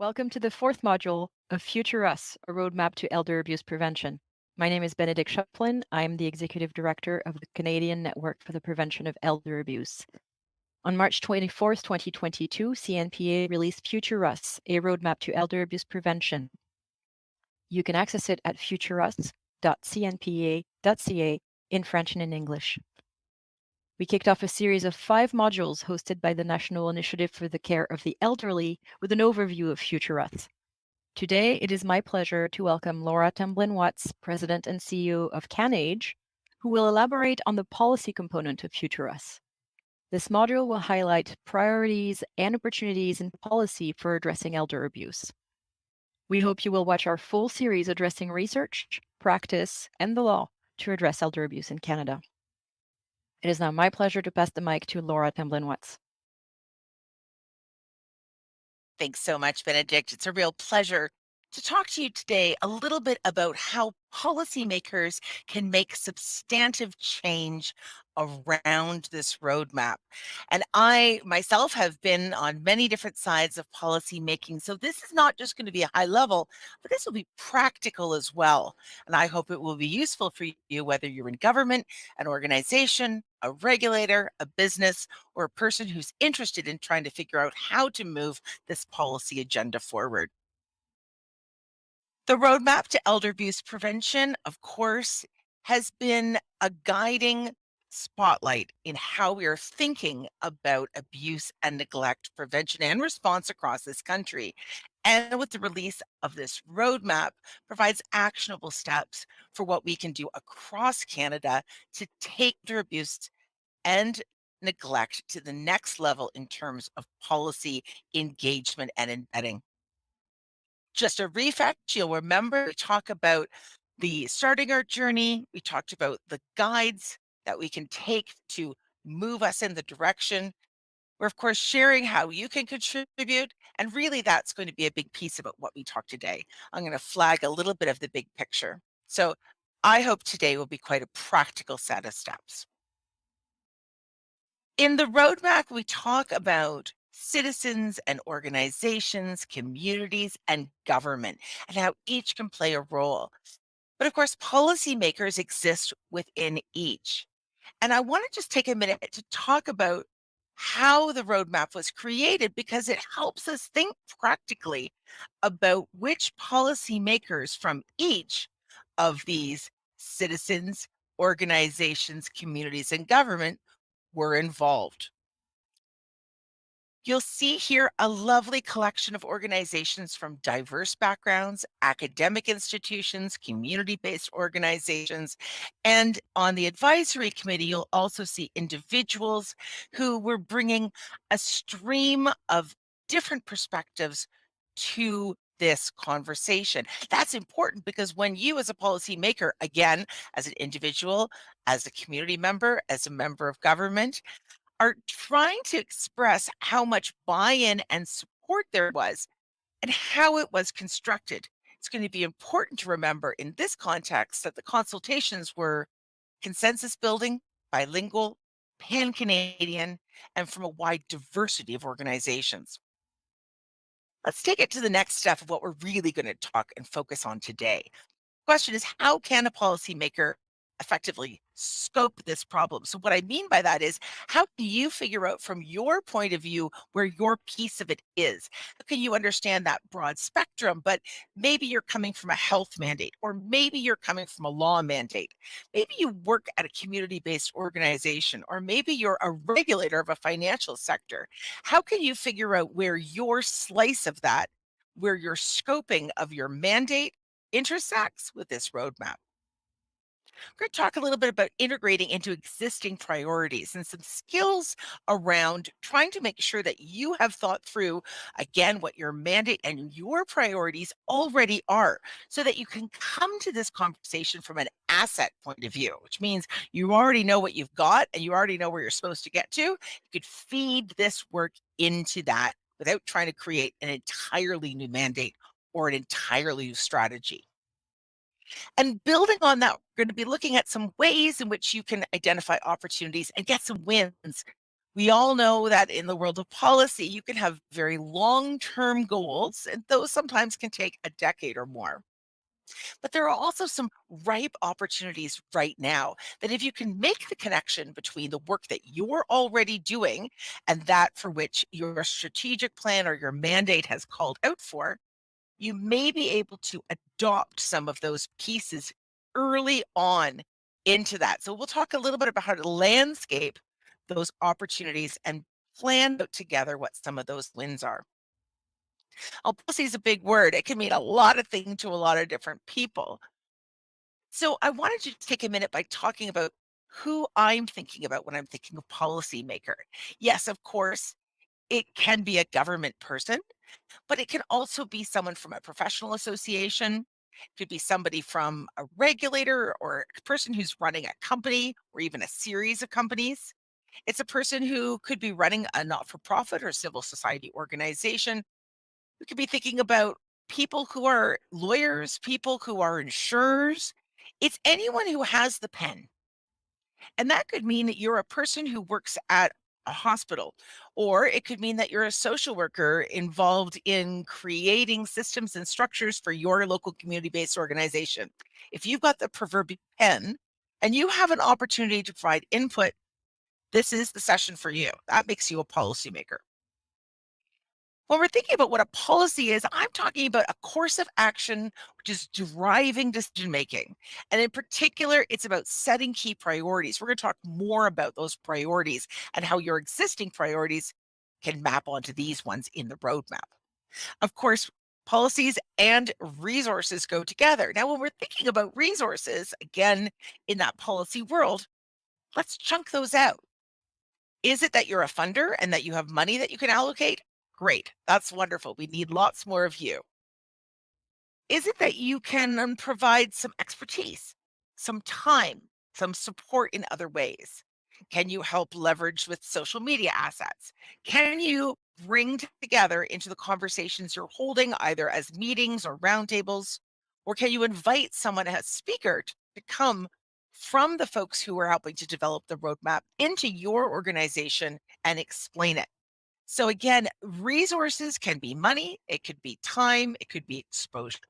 Welcome to the fourth module of Future Us, a roadmap to elder abuse prevention. My name is Benedict Shufflin. I am the Executive Director of the Canadian Network for the Prevention of Elder Abuse. On March 24th, 2022, CNPA released Future Us, a roadmap to elder abuse prevention. You can access it at futureus.cnpa.ca in French and in English. We kicked off a series of 5 modules hosted by the National Initiative for the Care of the Elderly with an overview of Future Us. Today, it is my pleasure to welcome Laura Tamblyn-Watts, President and CEO of CanAge, who will elaborate on the policy component of Future Us. This module will highlight priorities and opportunities in policy for addressing elder abuse. We hope you will watch our full series addressing research, practice, and the law to address elder abuse in Canada. It is now my pleasure to pass the mic to Laura Tamblyn-Watts. Thanks so much, Benedict. It's a real pleasure to talk to you today a little bit about how policymakers can make substantive change around this roadmap. And I myself have been on many different sides of policy making. So this is not just going to be a high level, but this will be practical as well. And I hope it will be useful for you, whether you're in government, an organization, a regulator, a business, or a person who's interested in trying to figure out how to move this policy agenda forward. The roadmap to elder abuse prevention, of course, has been a guiding spotlight in how we are thinking about abuse and neglect prevention and response across this country. And with the release of this roadmap, provides actionable steps for what we can do across Canada to take elder abuse and neglect to the next level in terms of policy engagement and embedding. Just a refresh, you'll remember we talk about the starting our journey. We talked about the guides that we can take to move us in the direction. We're, of course, sharing how you can contribute. And really, that's going to be a big piece about what we talk today. I'm going to flag a little bit of the big picture. So I hope today will be quite a practical set of steps. In the roadmap, we talk about citizens and organizations, communities, and government, and how each can play a role. But of course, policymakers exist within each. And I want to just take a minute to talk about how the roadmap was created because it helps us think practically about which policymakers from each of these citizens, organizations, communities, and government were involved. You'll see here a lovely collection of organizations from diverse backgrounds, academic institutions, community-based organizations, and on the advisory committee, you'll also see individuals who were bringing a stream of different perspectives to this conversation. That's important because when you as a policymaker, again, as an individual, as a community member, as a member of government, are trying to express how much buy-in and support there was and how it was constructed. It's going to be important to remember in this context that the consultations were consensus building, bilingual, pan-Canadian, and from a wide diversity of organizations. Let's take it to the next step of what we're really going to talk and focus on today. Question is, how can a policymaker effectively scope this problem? So what I mean by that is, how can you figure out from your point of view where your piece of it is? How can you understand that broad spectrum? But maybe you're coming from a health mandate, or maybe you're coming from a law mandate. Maybe you work at a community-based organization, or maybe you're a regulator of a financial sector. How can you figure out where your slice of that, where your scoping of your mandate intersects with this roadmap? We're going to talk a little bit about integrating into existing priorities and some skills around trying to make sure that you have thought through, again, what your mandate and your priorities already are, so that you can come to this conversation from an asset point of view, which means you already know what you've got and you already know where you're supposed to get to. You could feed this work into that without trying to create an entirely new mandate or an entirely new strategy. And building on that, we're going to be looking at some ways in which you can identify opportunities and get some wins We all know that in the world of policy, you can have very long term goals, and those sometimes can take a decade or more. But there are also some ripe opportunities right now that if you can make the connection between the work that you're already doing and that for which your strategic plan or your mandate has called out for, you may be able to adopt some of those pieces early on into that. So we'll talk a little bit about how to landscape those opportunities and plan out together what some of those wins are. Policy is a big word. It can mean a lot of things to a lot of different people. So I wanted to take a minute by talking about who I'm thinking about when I'm thinking of policymaker. Yes, of course, it can be a government person, but it can also be someone from a professional association. It could be somebody from a regulator or a person who's running a company or even a series of companies. It's a person who could be running a not for profit or civil society organization. We could be thinking about people who are lawyers, people who are insurers. It's anyone who has the pen. And that could mean that you're a person who works at a hospital, or it could mean that you're a social worker involved in creating systems and structures for your local community based organization. If you've got the proverbial pen and you have an opportunity to provide input, this is the session for you. That makes you a policymaker. When we're thinking about what a policy is, I'm talking about a course of action which is driving decision making. And in particular, it's about setting key priorities. We're going to talk more about those priorities and how your existing priorities can map onto these ones in the roadmap. Of course, policies and resources go together. Now, when we're thinking about resources, again, in that policy world, let's chunk those out. Is it that you're a funder and that you have money that you can allocate? Great. That's wonderful. We need lots more of you. Is it that you can provide some expertise, some time, some support in other ways? Can you help leverage with social media assets? Can you bring together into the conversations you're holding, either as meetings or roundtables? Or can you invite someone as speaker to come from the folks who are helping to develop the roadmap into your organization and explain it? So again, resources can be money, it could be time, it could be exposure.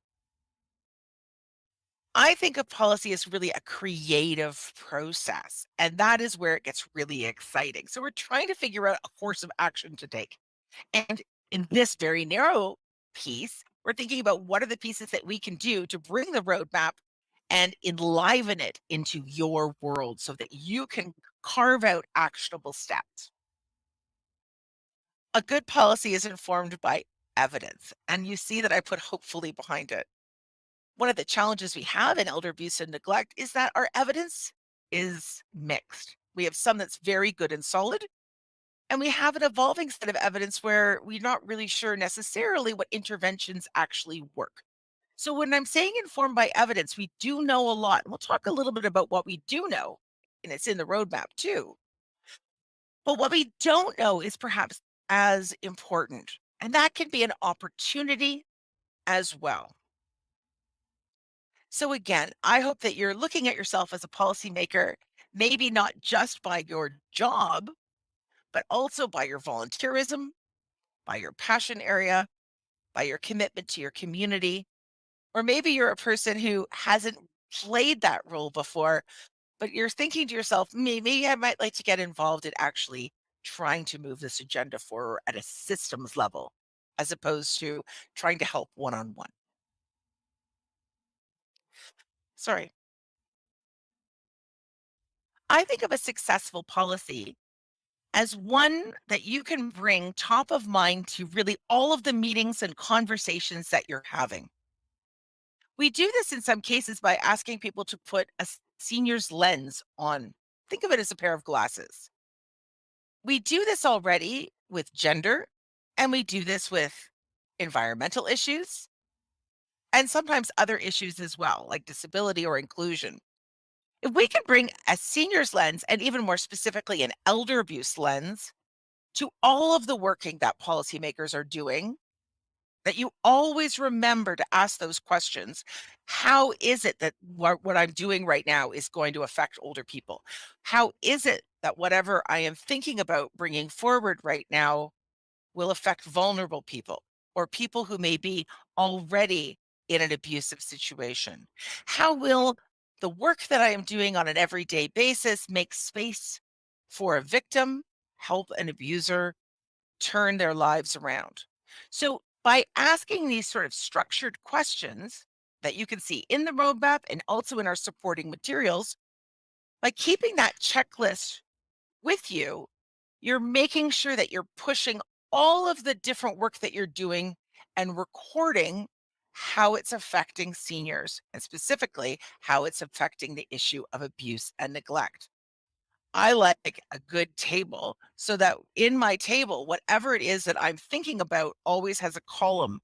I think of policy as really a creative process, and that is where it gets really exciting. So we're trying to figure out a course of action to take. And in this very narrow piece, we're thinking about what are the pieces that we can do to bring the roadmap and enliven it into your world so that you can carve out actionable steps. A good policy is informed by evidence, and you see that I put hopefully behind it. One of the challenges we have in elder abuse and neglect is that our evidence is mixed. We have some that's very good and solid, and we have an evolving set of evidence where we're not really sure necessarily what interventions actually work. So when I'm saying informed by evidence, we do know a lot. And we'll talk a little bit about what we do know, and it's in the roadmap too. But what we don't know is perhaps as important, and that can be an opportunity as well. So again, I hope that you're looking at yourself as a policymaker, maybe not just by your job, but also by your volunteerism, by your passion area, by your commitment to your community. Or maybe you're a person who hasn't played that role before, but you're thinking to yourself, maybe I might like to get involved in actually trying to move this agenda forward at a systems level, as opposed to trying to help one on one. Sorry. I think of a successful policy as one that you can bring top of mind to really all of the meetings and conversations that you're having. We do this in some cases by asking people to put a senior's lens on. Think of it as a pair of glasses. We do this already with gender, and we do this with environmental issues, and sometimes other issues as well, like disability or inclusion. If we can bring a senior's lens, and even more specifically, an elder abuse lens, to all of the working that policymakers are doing, that you always remember to ask those questions. How is it that what I'm doing right now is going to affect older people? How is it that whatever I am thinking about bringing forward right now will affect vulnerable people or people who may be already in an abusive situation? How will the work that I am doing on an everyday basis make space for a victim, help an abuser turn their lives around? So, by asking these sort of structured questions that you can see in the roadmap and also in our supporting materials, by keeping that checklist with you, you're making sure that you're pushing all of the different work that you're doing and recording how it's affecting seniors and specifically how it's affecting the issue of abuse and neglect. I like a good table so that in my table, whatever it is that I'm thinking about always has a column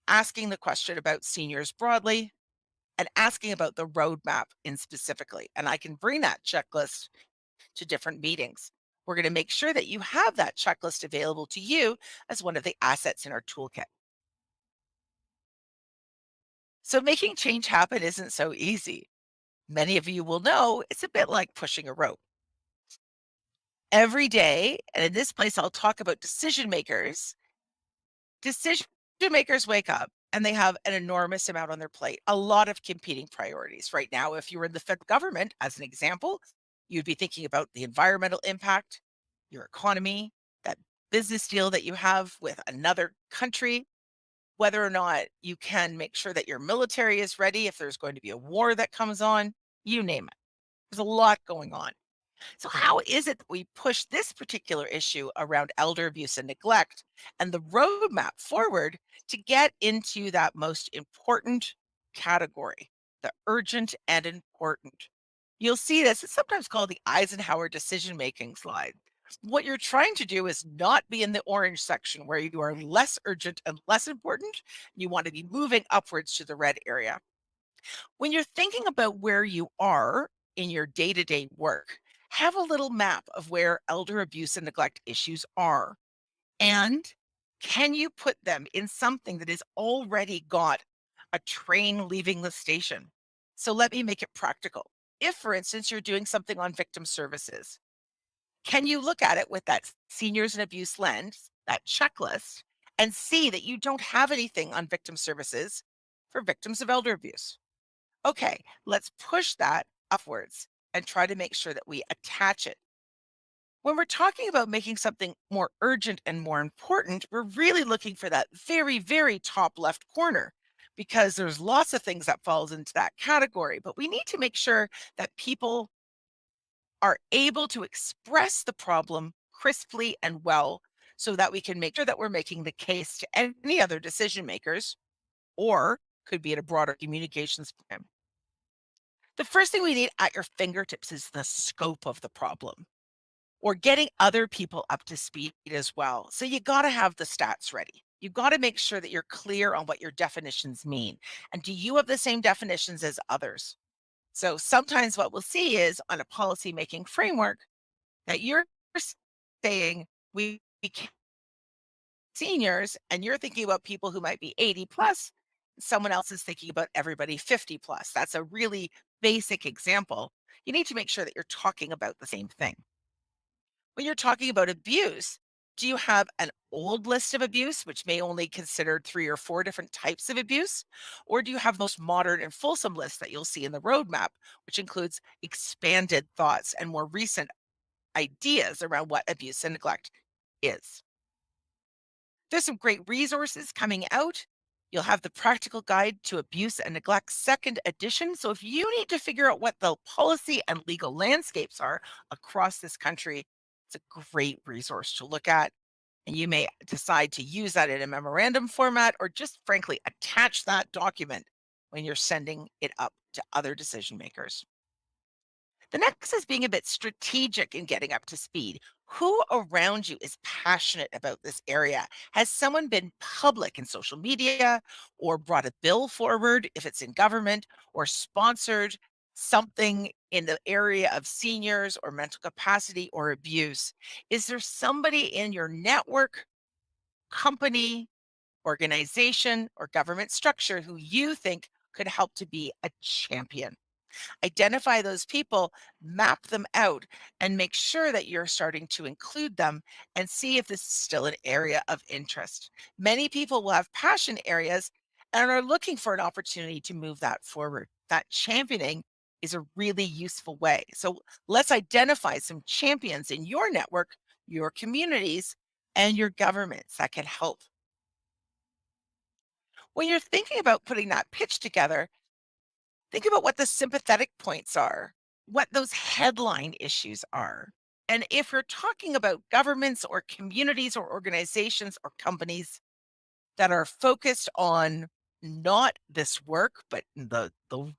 asking the question about seniors broadly and asking about the roadmap in specifically. And I can bring that checklist to different meetings. We're going to make sure that you have that checklist available to you as one of the assets in our toolkit. So, making change happen isn't so easy. Many of you will know it's a bit like pushing a rope. Every day, and in this place, I'll talk about decision makers. Decision makers wake up and they have an enormous amount on their plate, a lot of competing priorities. Right now, if you were in the federal government, as an example, you'd be thinking about the environmental impact, your economy, that business deal that you have with another country, whether or not you can make sure that your military is ready if there's going to be a war that comes on, you name it. There's a lot going on. So, how is it that we push this particular issue around elder abuse and neglect and the roadmap forward to get into that most important category, the urgent and important? You'll see this, it's sometimes called the Eisenhower decision making slide. What you're trying to do is not be in the orange section where you are less urgent and less important. You want to be moving upwards to the red area. When you're thinking about where you are in your day to day work, have a little map of where elder abuse and neglect issues are. And can you put them in something that has already got a train leaving the station? So let me make it practical. If, for instance, you're doing something on victim services, can you look at it with that seniors and abuse lens, that checklist, and see that you don't have anything on victim services for victims of elder abuse? Okay, let's push that upwards and try to make sure that we attach it. When we're talking about making something more urgent and more important, we're really looking for that very, very top left corner because there's lots of things that falls into that category, but we need to make sure that people are able to express the problem crisply and well so that we can make sure that we're making the case to any other decision makers or could be at a broader communications plan. The first thing we need at your fingertips is the scope of the problem or getting other people up to speed as well. So you got to have the stats ready. You got to make sure that you're clear on what your definitions mean. And do you have the same definitions as others? So sometimes what we'll see is on a policy making framework that you're saying we can't seniors and you're thinking about people who might be 80 plus, someone else is thinking about everybody 50 plus. That's a really basic example. You need to make sure that you're talking about the same thing. When you're talking about abuse, do you have an old list of abuse, which may only consider 3 or 4 different types of abuse? Or do you have the most modern and fulsome list that you'll see in the roadmap, which includes expanded thoughts and more recent ideas around what abuse and neglect is? There's some great resources coming out. You'll have the practical guide to abuse and neglect second edition. So if you need to figure out what the policy and legal landscapes are across this country, it's a great resource to look at. And you may decide to use that in a memorandum format or just frankly attach that document when you're sending it up to other decision makers. The next is being a bit strategic in getting up to speed. Who around you is passionate about this area? Has someone been public in social media or brought a bill forward if it's in government or sponsored something in the area of seniors or mental capacity or abuse? Is there somebody in your network, company, organization, or government structure who you think could help to be a champion. Identify those people, map them out, and make sure that you're starting to include them and see if this is still an area of interest. Many people will have passion areas and are looking for an opportunity to move that forward. That championing is a really useful way. So let's identify some champions in your network, your communities, and your governments that can help. When you're thinking about putting that pitch together, think about what the sympathetic points are, what those headline issues are. And if you're talking about governments or communities or organizations or companies that are focused on not this work, but the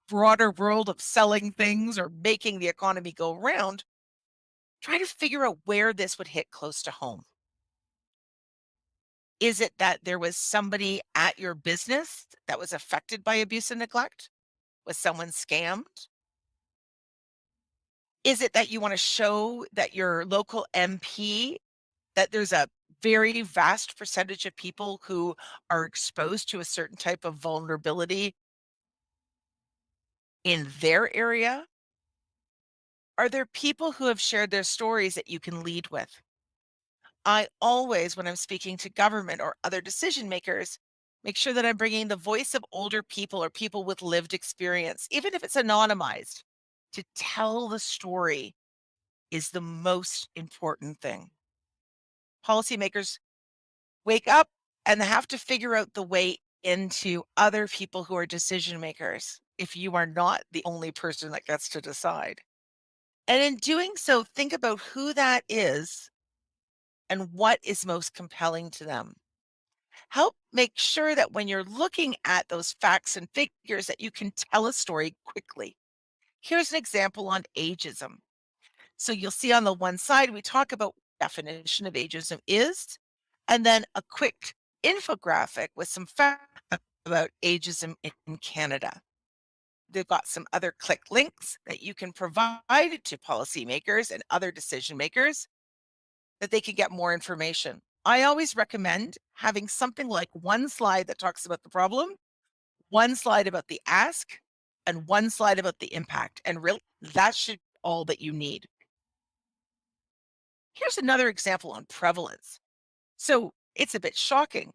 broader world of selling things or making the economy go round, try to figure out where this would hit close to home. Is it that there was somebody at your business that was affected by abuse and neglect? Was someone scammed? Is it that you wanna show that your local MP that there's a very vast percentage of people who are exposed to a certain type of vulnerability in their area? Are there people who have shared their stories that you can lead with? I always, when I'm speaking to government or other decision makers, make sure that I'm bringing the voice of older people or people with lived experience, even if it's anonymized, to tell the story is the most important thing. Policymakers wake up and have to figure out the way into other people who are decision makers if you are not the only person that gets to decide. And in doing so, think about who that is and what is most compelling to them. Help make sure that when you're looking at those facts and figures that you can tell a story quickly. Here's an example on ageism. So you'll see on the one side, we talk about definition of ageism is, and then a quick infographic with some facts about ageism in Canada. They've got some other click links that you can provide to policymakers and other decision makers that they can get more information. I always recommend having something like one slide that talks about the problem, one slide about the ask, and one slide about the impact. And really, that should be all that you need. Here's another example on prevalence. So it's a bit shocking.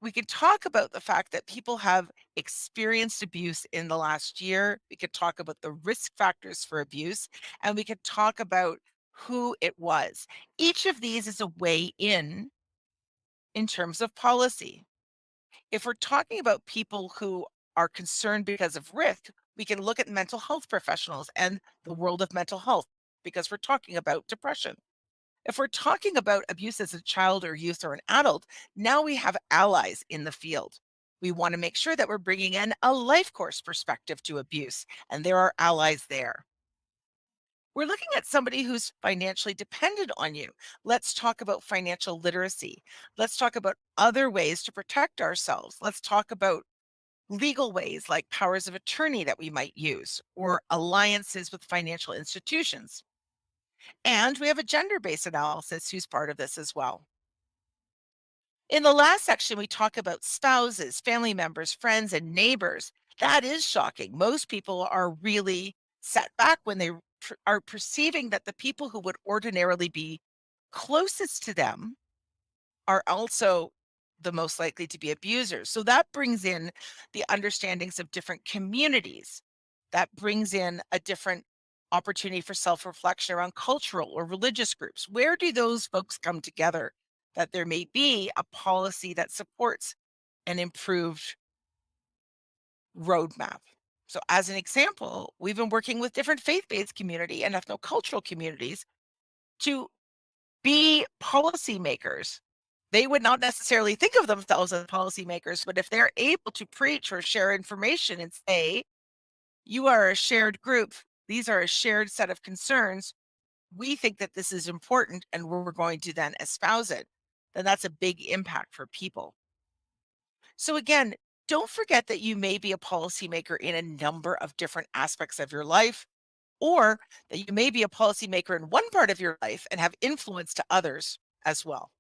We could talk about the fact that people have experienced abuse in the last year. We could talk about the risk factors for abuse, and we could talk about who it was. Each of these is a way in terms of policy. If we're talking about people who are concerned because of risk, we can look at mental health professionals and the world of mental health because we're talking about depression. If we're talking about abuse as a child or youth or an adult, now we have allies in the field. We want to make sure that we're bringing in a life course perspective to abuse, and there are allies there. We're looking at somebody who's financially dependent on you. Let's talk about financial literacy. Let's talk about other ways to protect ourselves. Let's talk about legal ways like powers of attorney that we might use or alliances with financial institutions. And we have a gender based analysis who's part of this as well. In the last section, we talk about spouses, family members, friends, and neighbors. That is shocking. Most people are really set back when they are perceiving that the people who would ordinarily be closest to them are also the most likely to be abusers. So that brings in the understandings of different communities. That brings in a different opportunity for self reflection around cultural or religious groups. Where do those folks come together? That there may be a policy that supports an improved roadmap. So, as an example, we've been working with different faith based community and ethnocultural communities to be policymakers. They would not necessarily think of themselves as policymakers, but if they're able to preach or share information and say, you are a shared group, these are a shared set of concerns, we think that this is important and we're going to then espouse it, then that's a big impact for people. So, again, don't forget that you may be a policymaker in a number of different aspects of your life, or that you may be a policymaker in one part of your life and have influence to others as well.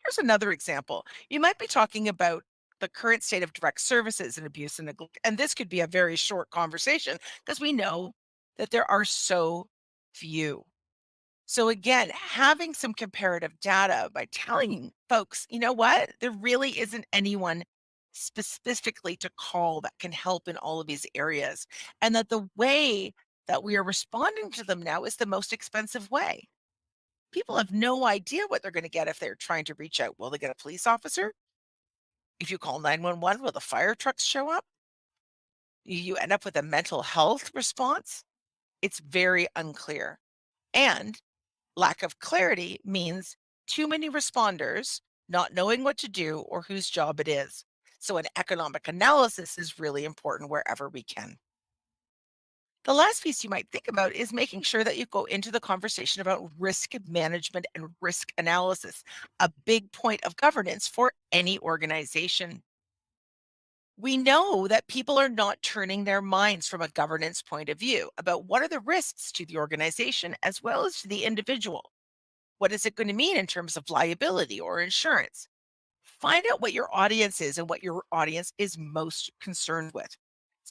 Here's another example. You might be talking about the current state of direct services in abuse and neglect. And this could be a very short conversation because we know that there are so few. So, again, having some comparative data by telling folks, you know what, there really isn't anyone specifically to call that can help in all of these areas. And that the way that we are responding to them now is the most expensive way. People have no idea what they're going to get if they're trying to reach out. Will they get a police officer? If you call 911, will the fire trucks show up? You end up with a mental health response. It's very unclear. And lack of clarity means too many responders not knowing what to do or whose job it is. So, an economic analysis is really important wherever we can. The last piece you might think about is making sure that you go into the conversation about risk management and risk analysis, a big point of governance for any organization. We know that people are not turning their minds from a governance point of view about what are the risks to the organization as well as to the individual. What is it going to mean in terms of liability or insurance? Find out what your audience is and what your audience is most concerned with.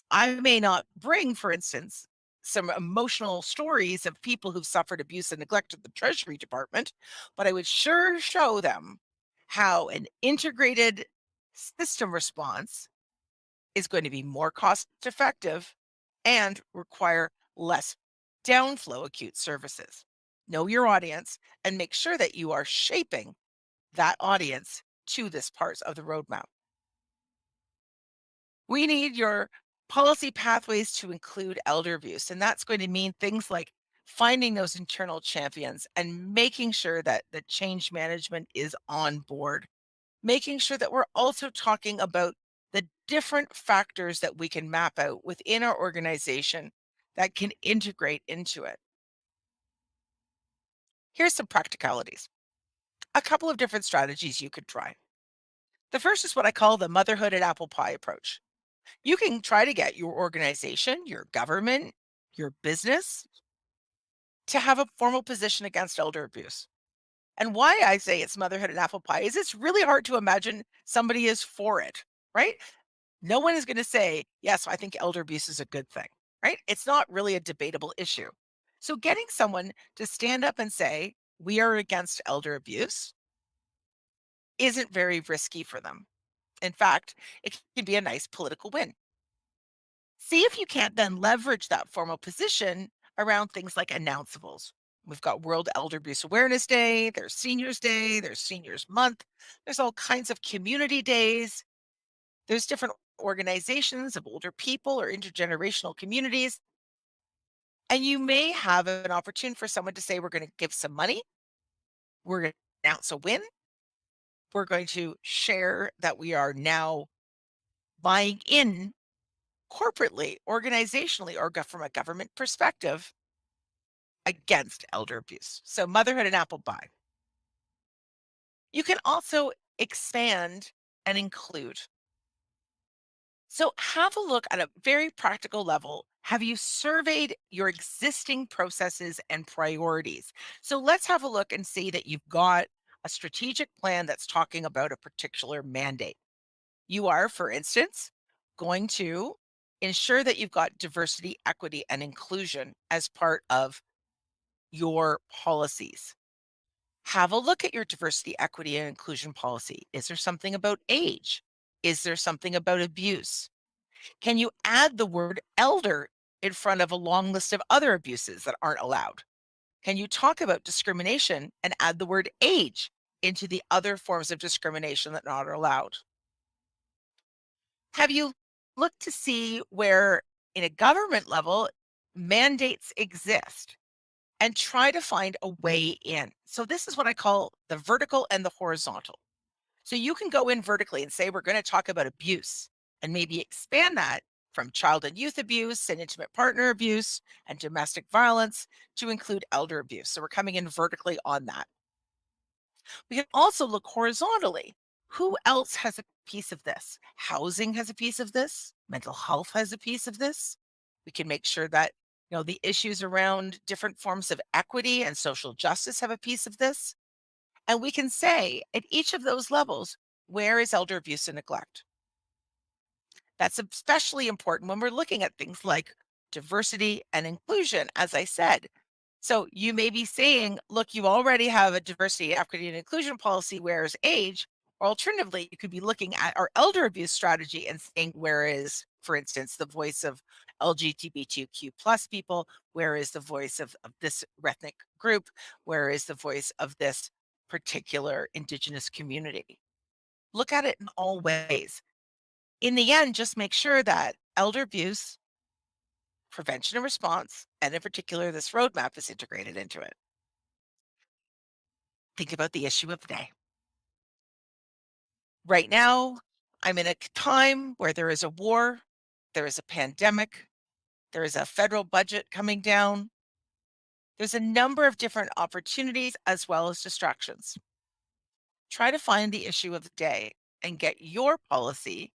I may not bring, for instance, some emotional stories of people who've suffered abuse and neglect at the Treasury Department, but I would sure show them how an integrated system response is going to be more cost effective and require less downflow acute services. Know your audience and make sure that you are shaping that audience to this part of the roadmap. We need your policy pathways to include elder abuse, and that's going to mean things like finding those internal champions and making sure that the change management is on board, making sure that we're also talking about the different factors that we can map out within our organization that can integrate into it. Here's some practicalities. A couple of different strategies you could try. The first is what I call the motherhood and apple pie approach. You can try to get your organization, your government, your business to have a formal position against elder abuse. And why I say it's motherhood and apple pie is it's really hard to imagine somebody is for it, right? No one is going to say, yes, I think elder abuse is a good thing, right? It's not really a debatable issue. So getting someone to stand up and say, we are against elder abuse isn't very risky for them. In fact, it can be a nice political win. See if you can't then leverage that formal position around things like announceables. We've got World Elder Abuse Awareness Day, there's Seniors Day, there's Seniors Month, there's all kinds of community days, there's different organizations of older people or intergenerational communities. And you may have an opportunity for someone to say, we're going to give some money, we're going to announce a win, we're going to share that we are now buying in corporately, organizationally, or from a government perspective against elder abuse. So, motherhood and apple pie. You can also expand and include. So, have a look at a very practical level. Have you surveyed your existing processes and priorities? So, let's have a look and see that you've got a strategic plan that's talking about a particular mandate. You are, for instance, going to ensure that you've got diversity, equity, and inclusion as part of your policies. Have a look at your diversity, equity, and inclusion policy. Is there something about age? Is there something about abuse? Can you add the word elder in front of a long list of other abuses that aren't allowed? Can you talk about discrimination and add the word age into the other forms of discrimination that are not allowed? Have you looked to see where, in a government level, mandates exist and try to find a way in? So, this is what I call the vertical and the horizontal. So, you can go in vertically and say, we're going to talk about abuse and maybe expand that from child and youth abuse and intimate partner abuse and domestic violence to include elder abuse. So, we're coming in vertically on that. We can also look horizontally. Who else has a piece of this? Housing has a piece of this. Mental health has a piece of this. We can make sure that the issues around different forms of equity and social justice have a piece of this. And we can say at each of those levels, where is elder abuse and neglect? That's especially important when we're looking at things like diversity and inclusion, as I said. So you may be saying, look, you already have a diversity, equity, and inclusion policy, where is age? Or alternatively, you could be looking at our elder abuse strategy and saying, where is, for instance, the voice of LGBTQ plus people? Where is the voice of this ethnic group? Where is the voice of this particular Indigenous community? Look at it in all ways. In the end, just make sure that elder abuse, prevention and response, and in particular, this roadmap is integrated into it. Think about the issue of the day. Right now, I'm in a time where there is a war, there is a pandemic, there is a federal budget coming down. There's a number of different opportunities as well as distractions. Try to find the issue of the day and get your policy,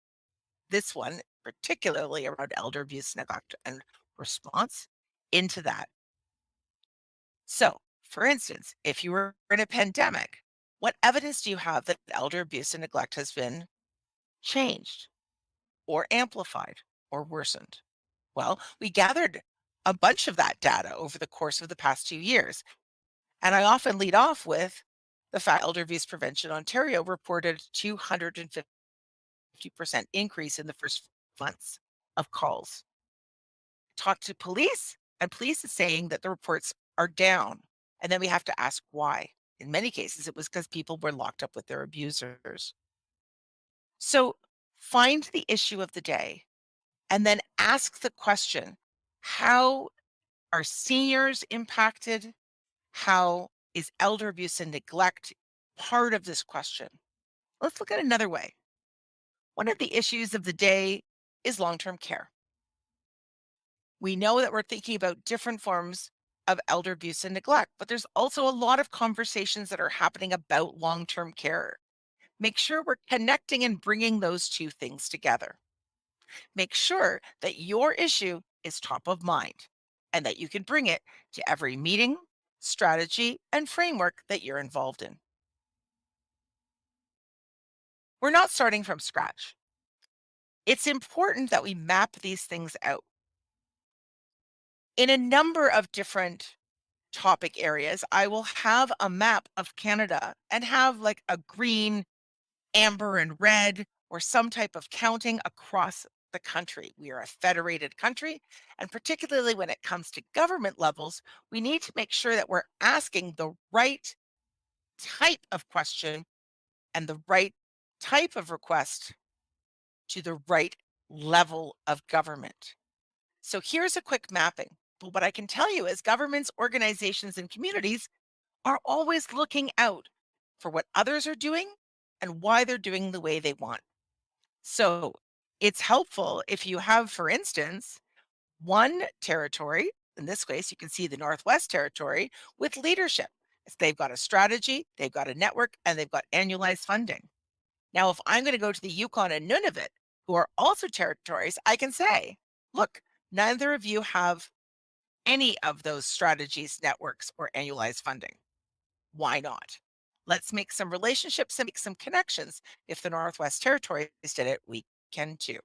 this one particularly around elder abuse, neglect, and response, into that. So, for instance, if you were in a pandemic, what evidence do you have that elder abuse and neglect has been changed or amplified or worsened? Well, we gathered a bunch of that data over the course of the past 2 years. And I often lead off with the fact Elder Abuse Prevention Ontario reported 250% increase in the first months of calls. Talk to police, and police is saying that the reports are down. And then we have to ask why. In many cases, it was because people were locked up with their abusers. So find the issue of the day and then ask the question, how are seniors impacted? How is elder abuse and neglect part of this question? Let's look at another way. One of the issues of the day is long term care. We know that we're thinking about different forms of elder abuse and neglect, but there's also a lot of conversations that are happening about long term care. Make sure we're connecting and bringing those two things together. Make sure that your issue is top of mind and that you can bring it to every meeting, strategy, and framework that you're involved in. We're not starting from scratch. It's important that we map these things out in a number of different topic areas. I will have a map of Canada and have like a green, amber, and red, or some type of counting across the country. We are a federated country, and particularly when it comes to government levels, we need to make sure that we're asking the right type of question and the right type of request to the right level of government. So here's a quick mapping. But what I can tell you is governments, organizations, and communities are always looking out for what others are doing and why they're doing the way they want. So it's helpful if you have, for instance, one territory, in this case, you can see the Northwest Territory with leadership. They've got a strategy, they've got a network, and they've got annualized funding. Now, if I'm going to go to the Yukon and Nunavut, who are also territories, I can say, look, neither of you have any of those strategies, networks, or annualized funding. Why not? Let's make some relationships and make some connections. If the Northwest Territories did it, we can too.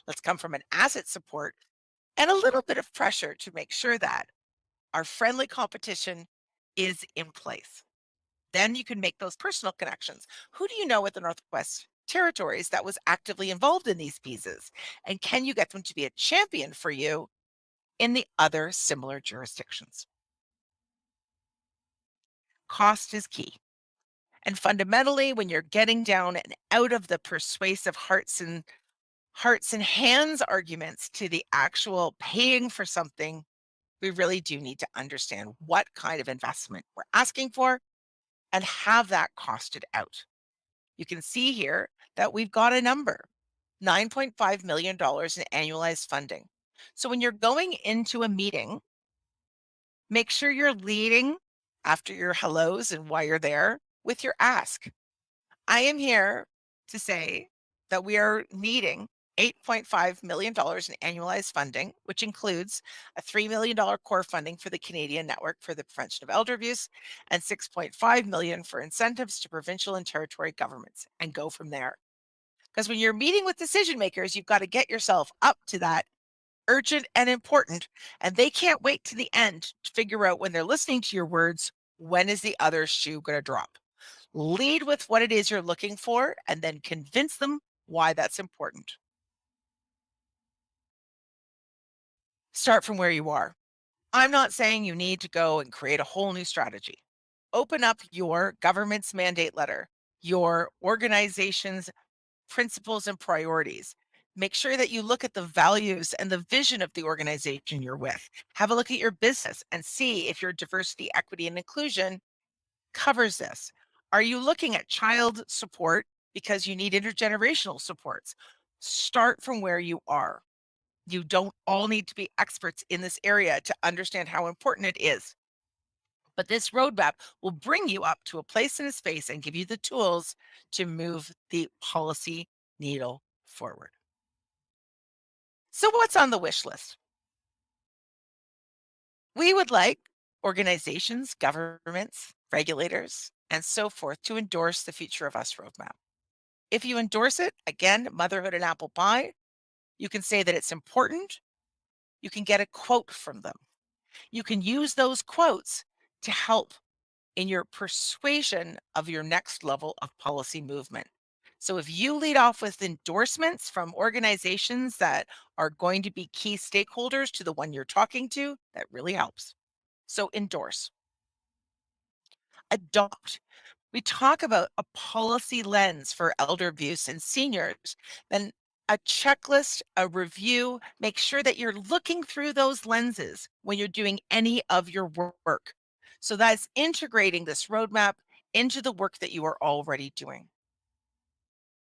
Let's come from an asset support and a little bit of pressure to make sure that our friendly competition is in place. Then you can make those personal connections. Who do you know at the Northwest Territories that was actively involved in these pieces? And can you get them to be a champion for you in the other similar jurisdictions? Cost is key. And fundamentally, when you're getting down and out of the persuasive hearts and hands arguments to the actual paying for something, we really do need to understand what kind of investment we're asking for and have that costed out. You can see here that we've got a number, $9.5 million in annualized funding. So when you're going into a meeting, make sure you're leading after your hellos and why you're there with your ask. I am here to say that we are needing $8.5 million in annualized funding, which includes a $3 million core funding for the Canadian Network for the Prevention of Elder Abuse and $6.5 million for incentives to provincial and territory governments, and go from there. Because when you're meeting with decision makers, you've got to get yourself up to that urgent and important, and they can't wait to the end to figure out when they're listening to your words, when is the other shoe going to drop? Lead with what it is you're looking for and then convince them why that's important. Start from where you are. I'm not saying you need to go and create a whole new strategy. Open up your government's mandate letter, your organization's principles and priorities. Make sure that you look at the values and the vision of the organization you're with. Have a look at your business and see if your diversity, equity, and inclusion covers this. Are you looking at child support because you need intergenerational supports? Start from where you are. You don't all need to be experts in this area to understand how important it is. But this roadmap will bring you up to a place in a space and give you the tools to move the policy needle forward. So, what's on the wish list? We would like organizations, governments, regulators, and so forth to endorse the Future of Us roadmap. If you endorse it, again, motherhood and apple pie, you can say that it's important. You can get a quote from them. You can use those quotes to help in your persuasion of your next level of policy movement. So if you lead off with endorsements from organizations that are going to be key stakeholders to the one you're talking to, that really helps. So endorse, adopt. We talk about a policy lens for elder abuse and seniors, then a checklist, a review, make sure that you're looking through those lenses when you're doing any of your work. So that's integrating this roadmap into the work that you are already doing.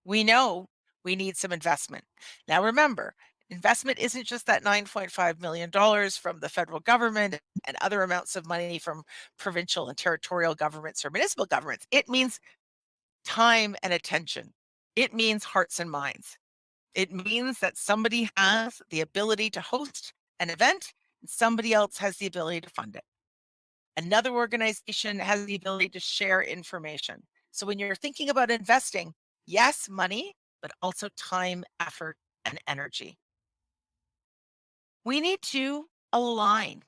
We know we need some investment. Now, remember, investment isn't just that $9.5 million from the federal government and other amounts of money from provincial and territorial governments or municipal governments. It means time and attention. It means hearts and minds. It means that somebody has the ability to host an event and somebody else has the ability to fund it. Another organization has the ability to share information. So when you're thinking about investing, yes, money, but also time, effort, and energy. We need to align.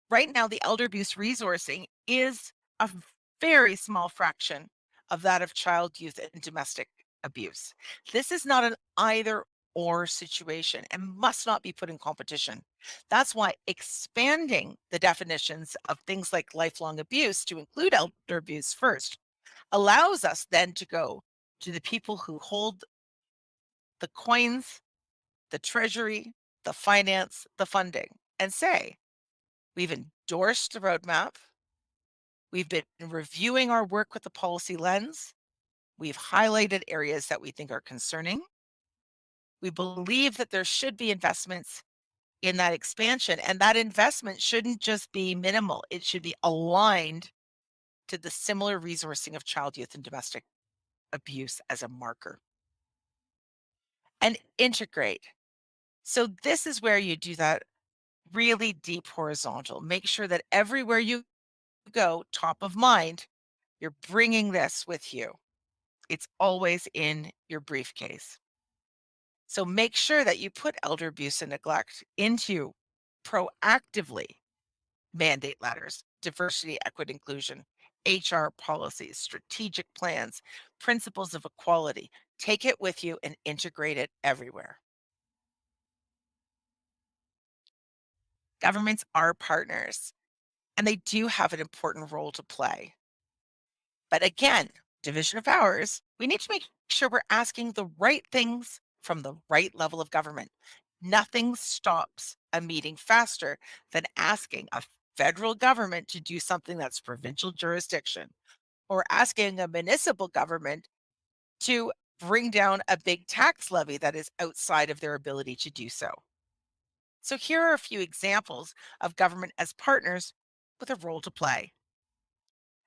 Right now, the elder abuse resourcing is a very small fraction of that of child, youth, and domestic abuse. This is not an either or situation and must not be put in competition. That's why expanding the definitions of things like lifelong abuse to include elder abuse first allows us then to go to the people who hold the coins, the treasury, the finance, the funding, and say, we've endorsed the roadmap. We've been reviewing our work with the policy lens. We've highlighted areas that we think are concerning. We believe that there should be investments in that expansion, and that investment shouldn't just be minimal. It should be aligned to the similar resourcing of child, youth, and domestic abuse as a marker. And integrate. So this is where you do that really deep horizontal. Make sure that everywhere you go, top of mind, you're bringing this with you. It's always in your briefcase. So make sure that you put elder abuse and neglect into proactively mandate letters, diversity, equity, inclusion, HR policies, strategic plans, principles of equality. Take it with you and integrate it everywhere. Governments are partners and they do have an important role to play. But again, division of powers, we need to make sure we're asking the right things from the right level of government. Nothing stops a meeting faster than asking a federal government to do something that's provincial jurisdiction or asking a municipal government to bring down a big tax levy that is outside of their ability to do so. So here are a few examples of government as partners with a role to play.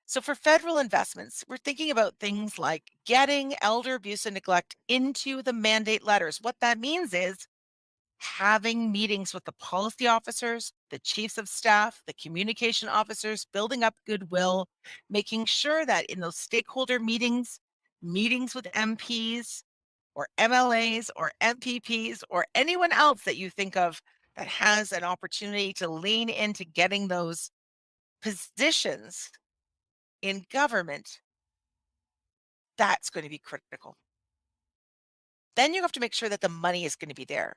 So, for federal investments, we're thinking about things like getting elder abuse and neglect into the mandate letters. What that means is having meetings with the policy officers, the chiefs of staff, the communication officers, building up goodwill, making sure that in those stakeholder meetings, meetings with MPs or MLAs or MPPs or anyone else that you think of that has an opportunity to lean into getting those positions in government, that's going to be critical. Then you have to make sure that the money is going to be there.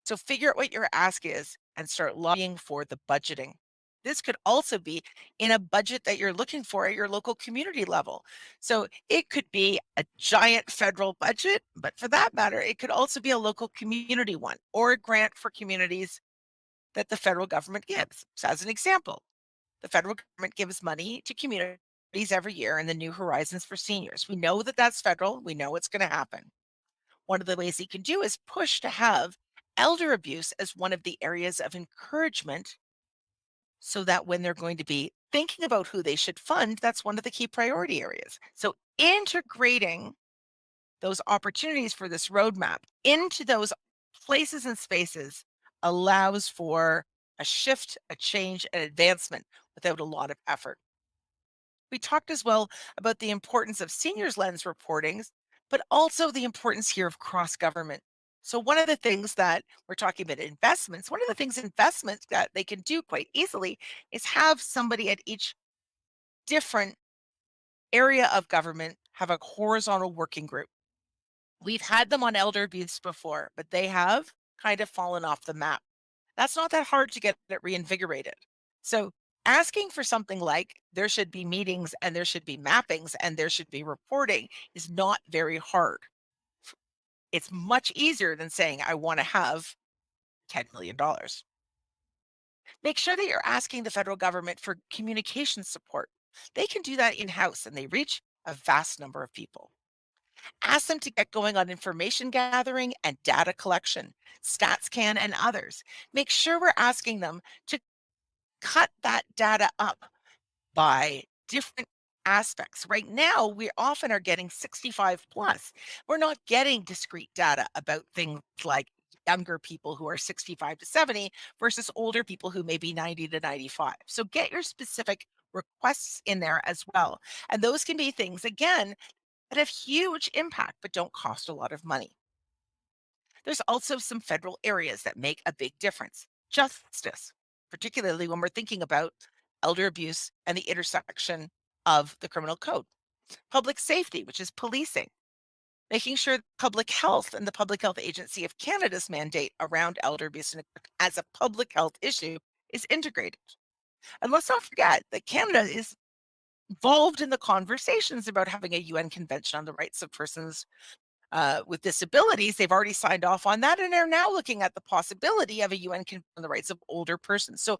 So figure out what your ask is and start lobbying for the budgeting. This could also be in a budget that you're looking for at your local community level. So it could be a giant federal budget, but for that matter, it could also be a local community one or a grant for communities that the federal government gives. So, as an example, the federal government gives money to communities every year in the New Horizons for Seniors. We know that that's federal, we know it's going to happen. One of the ways he can do is push to have elder abuse as one of the areas of encouragement so that when they're going to be thinking about who they should fund, that's one of the key priority areas. So integrating those opportunities for this roadmap into those places and spaces allows for a shift, a change, an advancement without a lot of effort. We talked as well about the importance of seniors lens reportings, but also the importance here of cross government. So, one of the things that we're talking about investments, one of the things investments that they can do quite easily is have somebody at each different area of government have a horizontal working group. We've had them on elder abuse before, but they have kind of fallen off the map. That's not that hard to get it reinvigorated. So asking for something like there should be meetings and there should be mappings and there should be reporting is not very hard. It's much easier than saying, I want to have $10 million. Dollars. Make sure that you're asking the federal government for communication support. They can do that in house and they reach a vast number of people. Ask them to get going on information gathering and data collection, StatsCan and others. Make sure we're asking them to cut that data up by different aspects. Right now, we often are getting 65 plus. We're not getting discrete data about things like younger people who are 65 to 70 versus older people who may be 90 to 95. So get your specific requests in there as well. And those can be things, again, that have huge impact but don't cost a lot of money. There's also some federal areas that make a big difference. Justice, particularly when we're thinking about elder abuse and the intersection of the criminal code. Public safety, which is policing, making sure public health and the Public Health Agency of Canada's mandate around elder abuse and neglect as a public health issue is integrated. And let's not forget that Canada is involved in the conversations about having a UN Convention on the Rights of Persons with disabilities. They've already signed off on that, and they're now looking at the possibility of a UN Convention on the Rights of Older Persons. So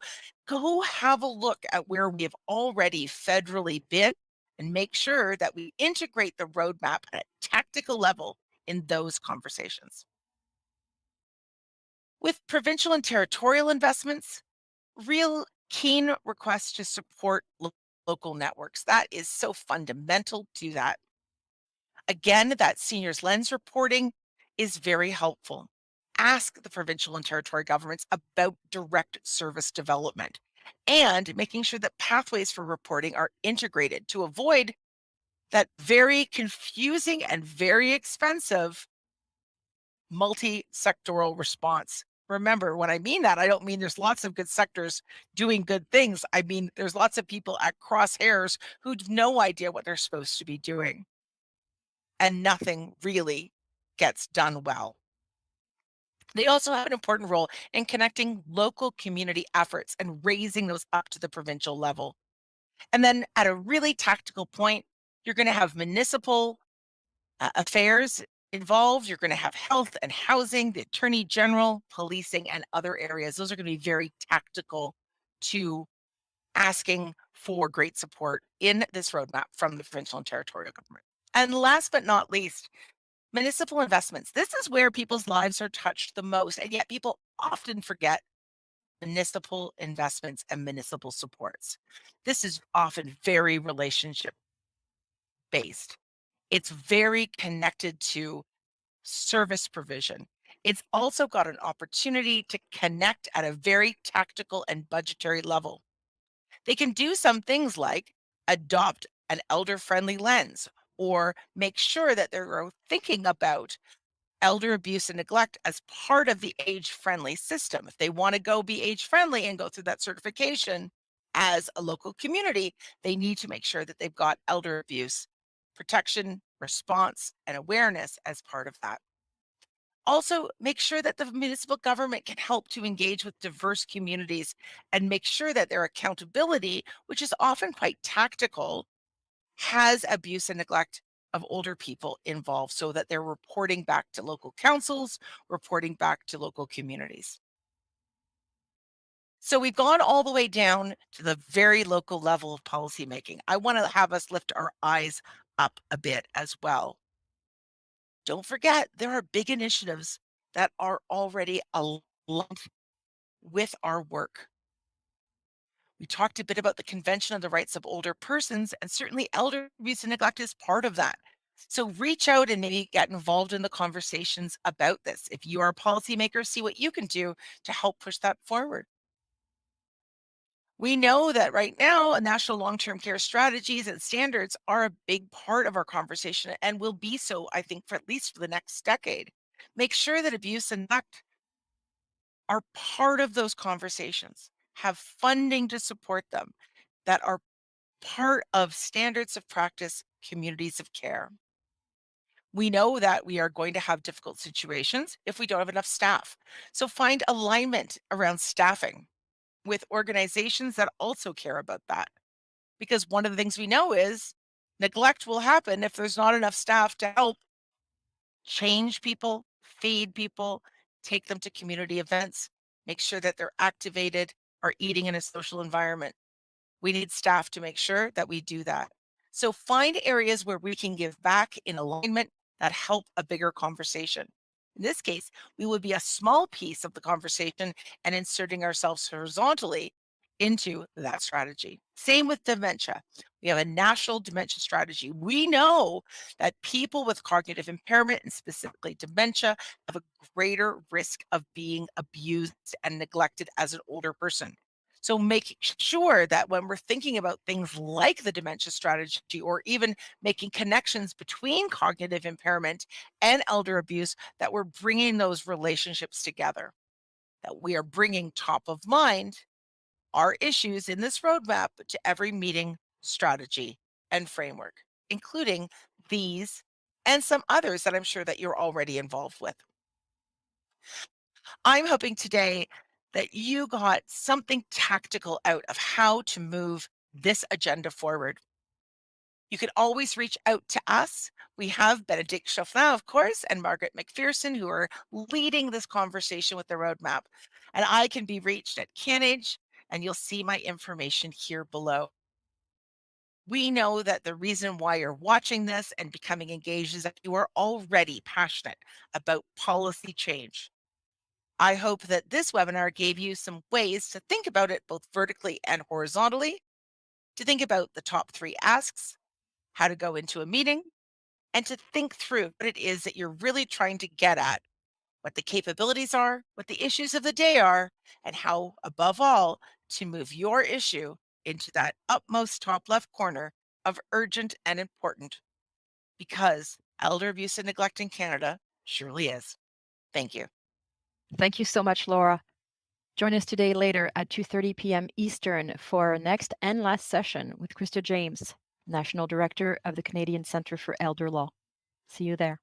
go have a look at where we have already federally been and make sure that we integrate the roadmap at a tactical level in those conversations. With provincial and territorial investments, real keen requests to support local networks. That is so fundamental to that. Again, that seniors lens reporting is very helpful. Ask the provincial and territory governments about direct service development and making sure that pathways for reporting are integrated to avoid that very confusing and very expensive multi-sectoral response. Remember, when I mean that, I don't mean there's lots of good sectors doing good things. I mean, there's lots of people at crosshairs who have no idea what they're supposed to be doing, and nothing really gets done well. They also have an important role in connecting local community efforts and raising those up to the provincial level. And then at a really tactical point, you're going to have municipal affairs involved. You're going to have health and housing, the attorney general, policing, and other areas. Those are going to be very tactical to asking for great support in this roadmap from the provincial and territorial government. And last but not least, municipal investments. This is where people's lives are touched the most, and yet people often forget municipal investments and municipal supports. This is often very relationship based. It's very connected to service provision. It's also got an opportunity to connect at a very tactical and budgetary level. They can do some things like adopt an elder friendly lens or make sure that they're thinking about elder abuse and neglect as part of the age friendly system. If they want to go be age friendly and go through that certification as a local community, they need to make sure that they've got elder abuse protection, response, and awareness as part of that. Also, make sure that the municipal government can help to engage with diverse communities and make sure that their accountability, which is often quite tactical, has abuse and neglect of older people involved so that they're reporting back to local councils, reporting back to local communities. So we've gone all the way down to the very local level of policymaking. I want to have us lift our eyes up a bit as well. Don't forget, there are big initiatives that are already aligned with our work. We talked a bit about the Convention on the Rights of Older Persons, and certainly elder abuse and neglect is part of that. So reach out and maybe get involved in the conversations about this. If you are a policymaker, see what you can do to help push that forward. We know that right now, national long term care strategies and standards are a big part of our conversation and will be so, I think, for at least for the next decade. Make sure that abuse and neglect are part of those conversations, have funding to support them, that are part of standards of practice, communities of care. We know that we are going to have difficult situations if we don't have enough staff. So find alignment around staffing with organizations that also care about that. Because one of the things we know is neglect will happen if there's not enough staff to help change people, feed people, take them to community events, make sure that they're activated, are eating in a social environment. We need staff to make sure that we do that. So find areas where we can give back in alignment that help a bigger conversation. In this case, we would be a small piece of the conversation and inserting ourselves horizontally into that strategy. Same with dementia. We have a national dementia strategy. We know that people with cognitive impairment and specifically dementia have a greater risk of being abused and neglected as an older person. So making sure that when we're thinking about things like the dementia strategy or even making connections between cognitive impairment and elder abuse, that we're bringing those relationships together, that we are bringing top of mind our issues in this roadmap to every meeting, strategy, and framework, including these and some others that I'm sure that you're already involved with. I'm hoping today that you got something tactical out of how to move this agenda forward. You can always reach out to us. We have Benedict Chaufflin, of course, and Margaret McPherson, who are leading this conversation with the roadmap. And I can be reached at CanAge, and you'll see my information here below. We know that the reason why you're watching this and becoming engaged is that you are already passionate about policy change. I hope that this webinar gave you some ways to think about it both vertically and horizontally, to think about the top 3 asks, how to go into a meeting, and to think through what it is that you're really trying to get at, what the capabilities are, what the issues of the day are, and how, above all, to move your issue into that upmost top left corner of urgent and important, because elder abuse and neglect in Canada surely is. Thank you. Thank you so much, Laura. Join us today later at 2:30 p.m. Eastern for our next and last session with Krista James, National Director of the Canadian Centre for Elder Law. See you there.